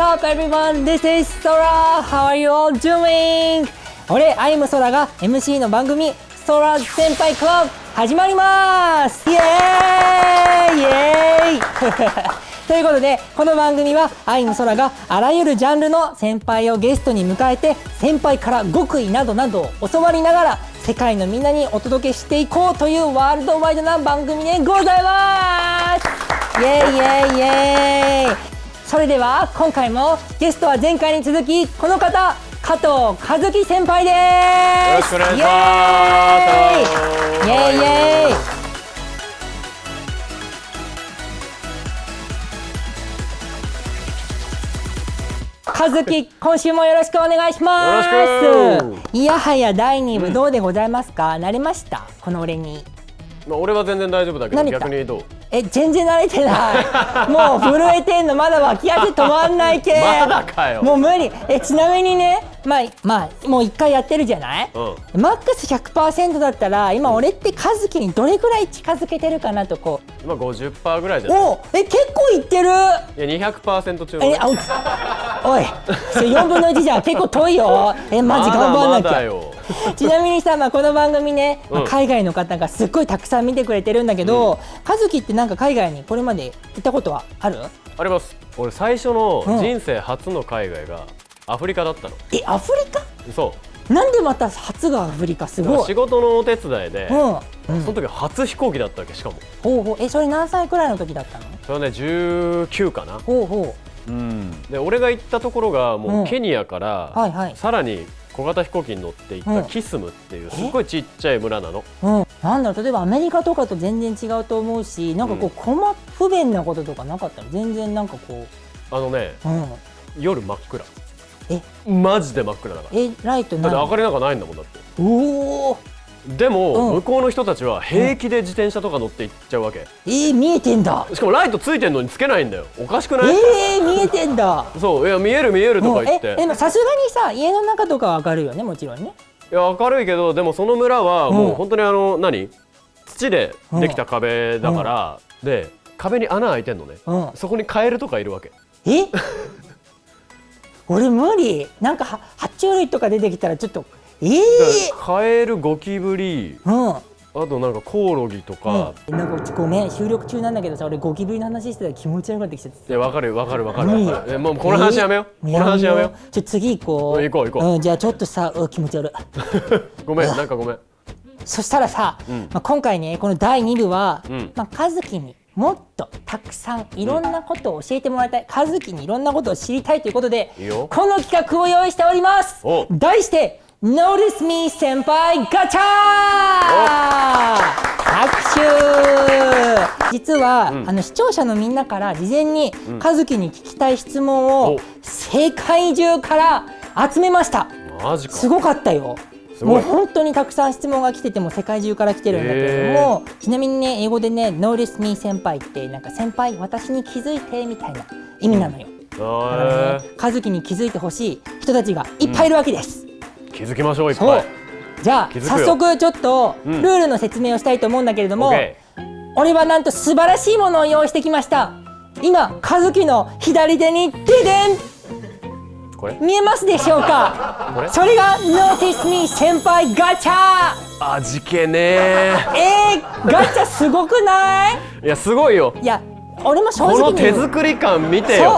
up everyone? This is Sora. How are you all doing? 俺、アイムソラが MC の番組ソラ先輩クラブ始まりますイエーイイエーイということで、この番組はアイムソラがあらゆるジャンルの先輩をゲストに迎えて、先輩から極意などなどを教わりながら世界のみんなにお届けしていこうというワールドワイドな番組でございますイエーイイエーイイエーイ。それでは今回もゲストは前回に続きこの方、加藤和樹先輩です。よろしくお願いします。イエーイイエーイイエーイ。和樹、今週もよろしくお願いします。よろしく。いやはや第2部どうでございますか？慣れましたこの俺に。俺は全然大丈夫だけど、逆にどう？全然慣れてないもう震えてんの、まだ脇汗止まんないけまだかよ。もう無理。ちなみにね、まあもう1回やってるじゃない、マックス 100% だったら今俺って和樹にどれぐらい近づけてるかなとこう。今 50% ぐらいじゃない？結構いってる。いや 200% 中おい4分の1じゃん結構遠いよ。マジ頑張んなきゃ。まだよちなみにさ、この番組ね、海外の方がすっごいたくさん見てくれてるんだけど、和樹ってなんか海外にこれまで行ったことはある？あります。俺最初の人生初の海外がアフリカだったの。アフリカ？そう。なんでまた初がアフリカ？すごい。仕事のお手伝いで、その時初飛行機だったわけ。しかもそれ何歳くらいの時だったの？それはね19かな。で俺が行ったところがもうケニアからさらに小型飛行機に乗って行ったキスムっていうすっごいちっちゃい村なの。なんだろう、例えばアメリカとかと全然違うと思うし、なんかこう不便なこととかなかったの？全然なんかこう夜真っ暗。マジで真っ暗だから。ライトない？だって明かりなんかないんだもん。だって。おお。でも向こうの人たちは平気で自転車とか乗って行っちゃうわけ。見えてんだ。しかもライトついてんのにつけないんだよ。おかしくない？見えてんだ。そう、いや見える見えるとか言って。でもさすがにさ、家の中とかは明るいよね、もちろんね。いや明るいけど、でもその村はもう本当に土でできた壁だから、で壁に穴開いてんのね。そこにカエルとかいるわけ。俺無理。なんか爬虫類とか出てきたらちょっとカエル、ゴキブリ、あとなんかコオロギとか。なんかごめん、収録中なんだけどさ、俺ゴキブリの話してたら気持ち悪くなってきちゃって。いや、わかるもうこの話やめよう。この話やめよう。次行こう。行こう。じゃあちょっとさ、気持ち悪いごめん、なんかごめん。そしたらさ、今回ね、この第2部は和樹にもっとたくさんいろんなことを教えてもらいたい、和樹にいろんなことを知りたいということで、この企画を用意しております。題してNotice Me 先輩ガチャー。拍手。実は、視聴者のみんなから事前に和樹に聞きたい質問を世界中から集めました。マジか。すごかったよ。もう本当にたくさん質問が来てて、も世界中から来てるんだけれども、ちなみにね、英語でね Notice Me 先輩ってなんか先輩私に気づいてみたいな意味なのよ。だからね、和樹に気づいてほしい人たちがいっぱいいるわけです。気づきましょう。いっぱい。じゃあ早速ちょっとルールの説明をしたいと思うんだけれども、俺はなんと素晴らしいものを用意してきました。今和樹の左手にデデン、これ見えますでしょうか？それが Notice Me 先輩ガチャ。味気ねガチャすごくない？いやすごいよ。いや俺も正直にこの手作り感見てよ。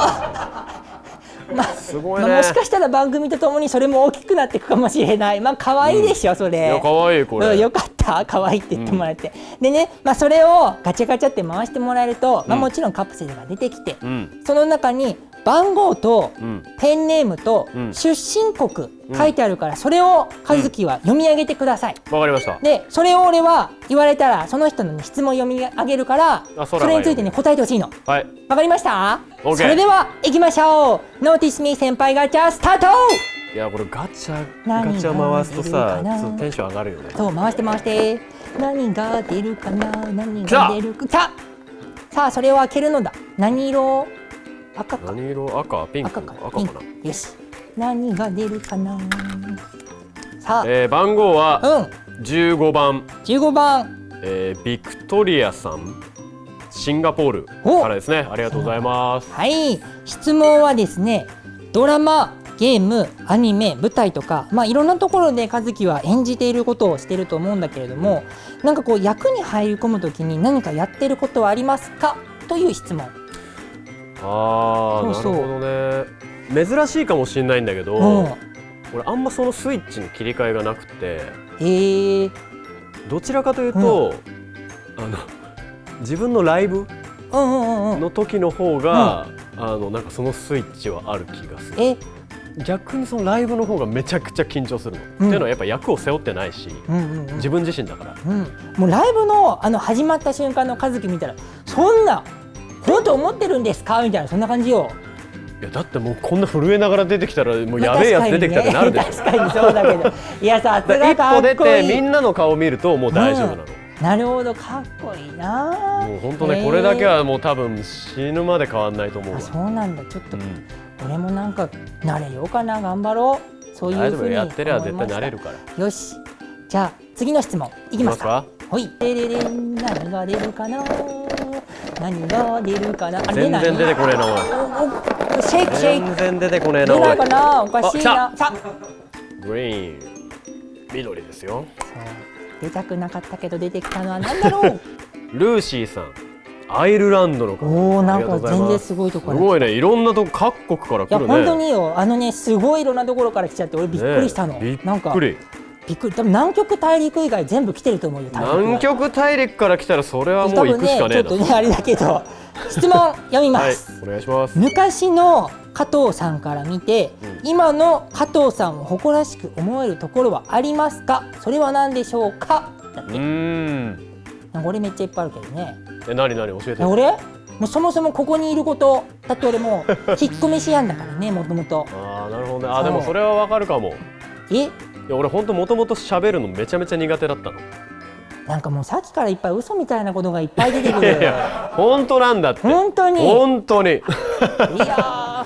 すごいね。もしかしたら番組とともにそれも大きくなっていくかもしれない。可愛いでしょそれ。いや可愛いこれ。よかった可愛いって言ってもらえて。でね、それをガチャガチャって回してもらえると、もちろんカプセルが出てきて、その中に番号とペンネームと出身国書いてあるから、それを和樹は読み上げてください。わかりました。でそれを俺は言われたらその人の質問を読み上げるから、それについてね答えてほしいの。わかりました？それでは行きましょう。 Notice Me 先輩ガチャスタート。いやこれガチャ回すとさ、テンション上がるよね。そう回して何が出るかな。何が出るか。さあそれを開けるのだ。何色？赤か。何色？赤、ピンク。赤かな。よし。何が出るかな。さあ、番号は15番。15番。ビクトリアさん、シンガポールからですね。ありがとうございます。はい。質問はですね、ドラマ、ゲーム、アニメ、舞台とか、いろんなところで和樹は演じていることをしていると思うんだけれども、なんかこう役に入り込むときに何かやってることはありますかという質問。なるほどね。珍しいかもしれないんだけど、俺あんまそのスイッチの切り替えがなくて、どちらかというと、自分のライブの時の方が、なんかそのスイッチはある気がする。逆にそのライブの方がめちゃくちゃ緊張するの、っていうのはやっぱ役を背負ってないし、自分自身だから、もうライブの始まった瞬間の和樹見たら、そんな本当思ってるんですかみたいな、そんな感じよ。いやだってもうこんな震えながら出てきたらもうやべえやつ出てきたってなるでしょ。確かにそうだけど、いやさすがかっこいい。一歩出てみんなの顔見るともう大丈夫なの。なるほど、かっこいいな。もう本当ね、これだけはもう多分死ぬまで変わんないと思うわ。そうなんだ。ちょっと、俺もなんか慣れようかな、頑張ろう。そういうふうにやってれば絶対慣れるから。よし、じゃあ次の質問いきますか。はい。何が出るかな。何が出るかな。全然出てこねえな。シェイクシェイク。全然出てこねえな。出ないかな。おかしいな。グリーン、緑ですよ。出たくなかったけど出てきたのは何だろう。ルーシーさん、アイルランドの方。なんか全然すごいところ。すごいね、いろんなとこ各国から来るね。いや本当によ、すごいいろんなところから来ちゃって俺びっくりしたの。びっくり。多分南極大陸以外全部来てると思うよ。南極大陸から来たらそれはもう行くしかねえな。ちょっとねあれだけど、質問読みます。お願いします。昔の加藤さんから見て、今の加藤さんを誇らしく思えるところはありますか。それは何でしょうか。だって。俺めっちゃいっぱいあるけどね。何教えて。俺もうそもそもここにいること、だって俺もう引っ込み思案だからね、もともと。なるほどね。でもそれはわかるかも。いや俺本当もともと喋るのめちゃめちゃ苦手だったの。なんかもうさっきからいっぱい嘘みたいなことがいっぱい出てくる。いや本当なんだって。本当に。いや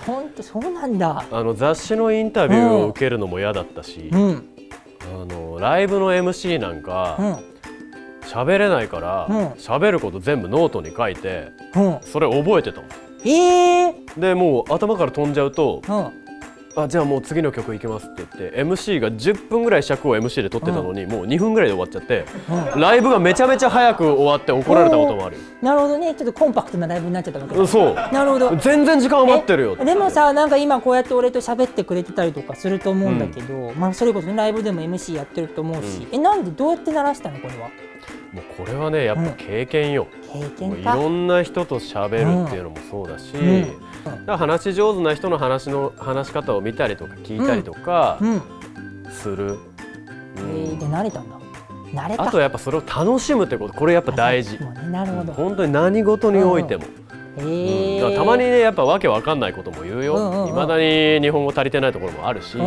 本当そうなんだ。雑誌のインタビューを受けるのも嫌だったし、ライブの MC なんか喋れないから喋ること全部ノートに書いて、それ覚えてたもん。でもう頭から飛んじゃうと、じゃあもう次の曲いきますって言って MC が10分ぐらい尺を MC で撮ってたのに、もう2分ぐらいで終わっちゃって、ライブがめちゃめちゃ早く終わって怒られたこともあるよ。なるほどね。ちょっとコンパクトなライブになっちゃったわけだ。そう。なるほど。全然時間余ってるよ。でもさ、なんか今こうやって俺と喋ってくれてたりとかすると思うんだけど、それこそライブでも MC やってると思うし、なんでどうやって鳴らしたのこれは。もうこれはねやっぱ経験よ。経験か。いろんな人と喋るっていうのもそうだし、だから話し上手な人の話し方を見たりとか聞いたりとかする。で慣れたんだ。慣れた。あとやっぱそれを楽しむってこと、これやっぱ大事。なるほど。本当に何事においても。だからたまにねやっぱわけわかんないことも言うよ。未だに日本語足りてないところもあるし、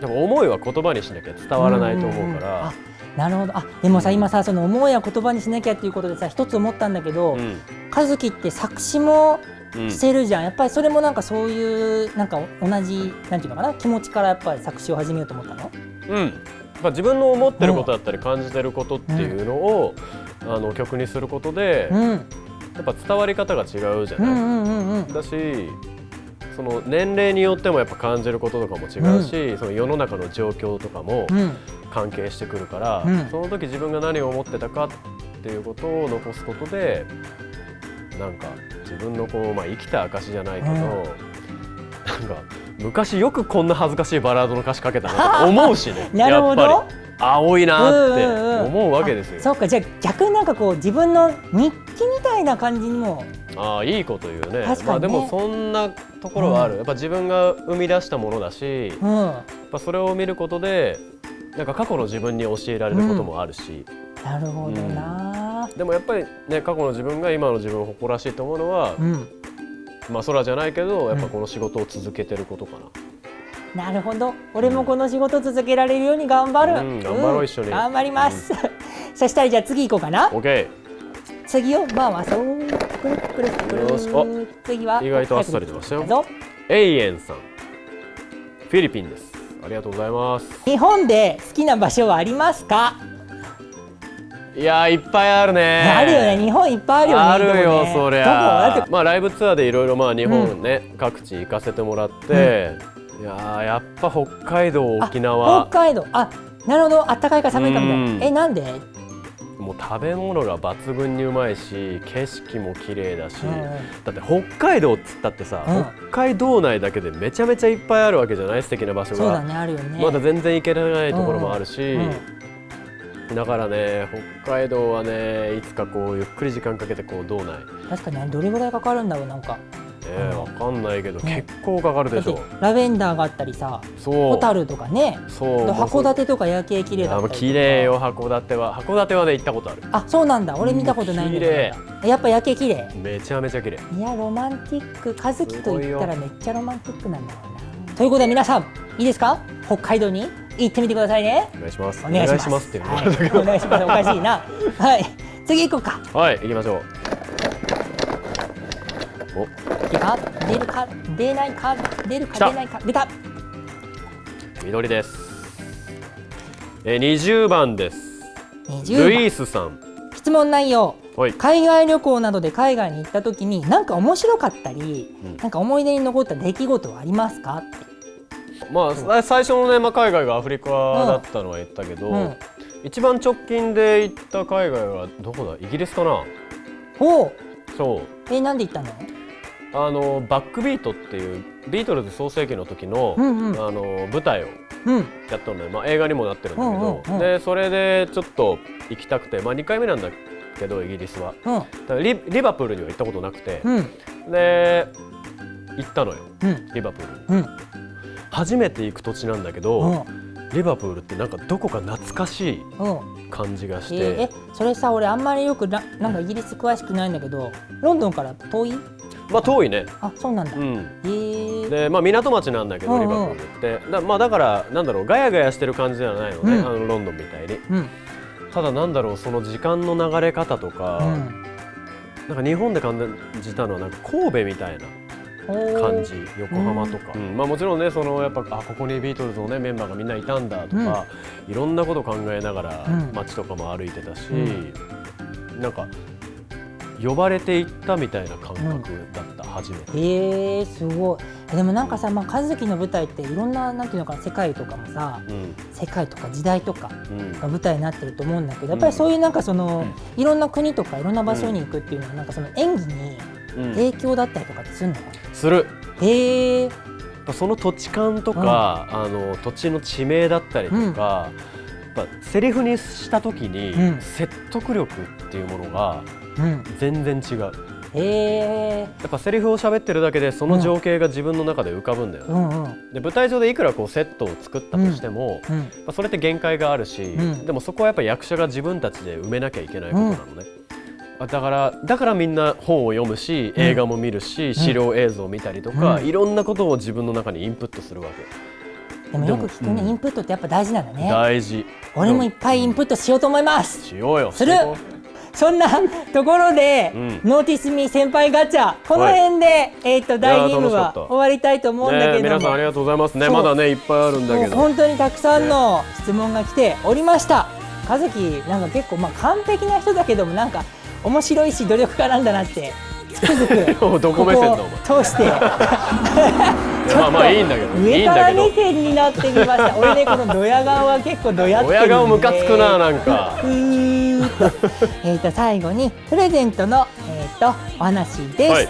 でも思いは言葉にしなきゃ伝わらないと思うから。なるほど。でもさ、今さ、その思いや言葉にしなきゃっていうことでさ、一つ思ったんだけど、和樹って作詞もしてるじゃん。やっぱりそれもなんかそういうなんか同じなんていうのかな、気持ちからやっぱり作詞を始めようと思ったの？自分の思ってることだったり感じてることっていうのを曲にすることで、やっぱ伝わり方が違うじゃない。だし、その年齢によってもやっぱ感じることとかも違うし、その世の中の状況とかも関係してくるから、その時自分が何を思ってたかっていうことを残すことで、なんか自分のこう、生きた証じゃないけど、なんか昔よくこんな恥ずかしいバラードの歌詞書けたなと思うしね。なるほど。やっぱり青いなって思うわけですよ。そうか、じゃあ逆になんかこう自分の日記みたいな感じにも。いいこと言うね。確かにね。でもそんなところはある。やっぱ自分が生み出したものだし、やっぱそれを見ることでなんか過去の自分に教えられることもあるし。なるほどな。でもやっぱりね、過去の自分が今の自分を誇らしいと思うのは、空じゃないけどやっぱこの仕事を続けてることかな。なるほど。俺もこの仕事続けられるように頑張る。頑張ろう、一緒に。頑張ります。そしたらじゃあ次行こうかな。OK。次を回そう。次は意外とあっさり出ましたよ。エイエンさん、フィリピンです。ありがとうございます。日本で好きな場所はありますか？いやーいっぱいあるね。あるよね、日本いっぱいあるよね。あるよ、ね、そりどこだってゃ。まあライブツアーでいろいろまあ日本ね、各地行かせてもらって、いやーやっぱ北海道、沖縄。北海道、なるほど、あったかいか寒いかみたいな。なんで？もう食べ物が抜群にうまいし、景色も綺麗だし、だって北海道っつったってさ、北海道内だけでめちゃめちゃいっぱいあるわけじゃない、素敵な場所が。そうだね、あるよね。まだ全然行けないところもあるし、だからね、北海道はね、いつかこうゆっくり時間かけてこう道内。確かにどれぐらいかかるんだろう、なんか。わかんないけど、結構かかるでしょ。ラベンダーがあったりさ、ホタルとかね、函館とか夜景綺麗だったり。綺麗よ、函館は。函館はね、行ったことある。あ、そうなんだ。俺見たことないんだけど。やっぱ夜景綺麗。めちゃめちゃ綺麗。いや、ロマンティック。和樹と言ったらめっちゃロマンティックなんだろうな。ということで皆さん、いいですか？北海道に行ってみてくださいね。お願いします。お願いしますっていうの。お願いします。おかしいな。はい。次行こうか。はい、行きましょう。出るか出ないか出るか出ないか出た。緑です。20番です。ルイースさん。質問内容。海外旅行などで海外に行った時に何か面白かったり、なんか思い出に残った出来事はありますか？まあ最初のね、まあ海外がアフリカだったのは言ったけど、一番直近で行った海外はどこだ？イギリスかな。お。そう。なんで行ったの？バックビートっていうビートルズ創世期の時の、舞台をやったので、まあ、映画にもなってるんだけど、でそれでちょっと行きたくて、まあ、2回目なんだけどイギリスは、リバプールには行ったことなくて、で行ったのよ、リバプールに、初めて行く土地なんだけど、リバプールってなんかどこか懐かしい感じがして、それさ、俺あんまりよくなんかイギリス詳しくないんだけど、ロンドンから遠い？まあ遠いね。あ、そうなんだ。で、まあ港町なんだけど、リバプールって、まあだからなんだろう、ガヤガヤしてる感じではないのね、ロンドンみたいに。ただなんだろう、その時間の流れ方とか、なんか日本で感じたのはなんか神戸みたいな感じ、横浜とか。まあもちろんね、そのやっぱここにビートルズのねメンバーがみんないたんだとか、いろんなこと考えながら街とかも歩いてたし、なんか。呼ばれていったみたいな感覚だった、初めて。すごい。でもなんかさ、まあ、和樹の舞台っていろんな、なんていうのかな、世界とかもさ、世界とか時代とかが舞台になってると思うんだけど、やっぱりそういうなんかその、いろんな国とかいろんな場所に行くっていうのはなんかその演技に影響だったりとかってするのかな？する。その土地感とか、土地の地名だったりとか、セリフにした時に説得力っていうものが全然違う。やっぱセリフを喋ってるだけでその情景が自分の中で浮かぶんだよね。で舞台上でいくらこうセットを作ったとしても、それって限界があるし、でもそこはやっぱ役者が自分たちで埋めなきゃいけないことなのね。だからみんな本を読むし、映画も見るし、資料映像を見たりとか、いろんなことを自分の中にインプットするわけ。でもよく聞くね、インプットってやっぱ大事なんだね。大事。俺もいっぱいインプットしようと思います。しようよ。する。そんなところで、ノーティスミー先輩ガチャ、この辺で、第2部は終わりたいと思うんだけども、皆さんありがとうございますね。まだねいっぱいあるんだけど、本当にたくさんの質問が来ておりました。和樹なんか結構完璧な人だけども、なんか面白いし努力家なんだなってつくづくどこ目線だお前通してまあいいんだけど、上から目線になってきました。俺ね、このドヤ顔は結構ドヤってるんで、ドヤ顔ムカつくな、なんか最後にプレゼントの、お話です。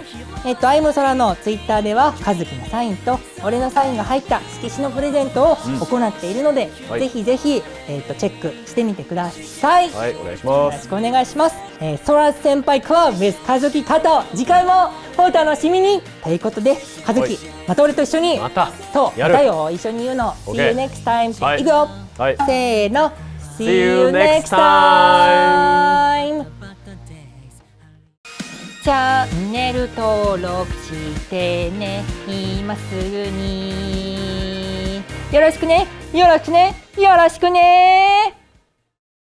アイムソラのツイッターでは和樹のサインと俺のサインが入った色紙のプレゼントを行っているので、ぜひぜひ、チェックしてみてください。はい、お願いします。よろしくお願いします。ソラ先輩クラブ with 和樹加藤、次回もお楽しみにということで、和樹また俺と一緒に、またよ、一緒に言うの、See you next time、いくよ、せーの、See you next time。チャンネル登録してね、今すぐに。よろしくね、よろしくね、よろしくね。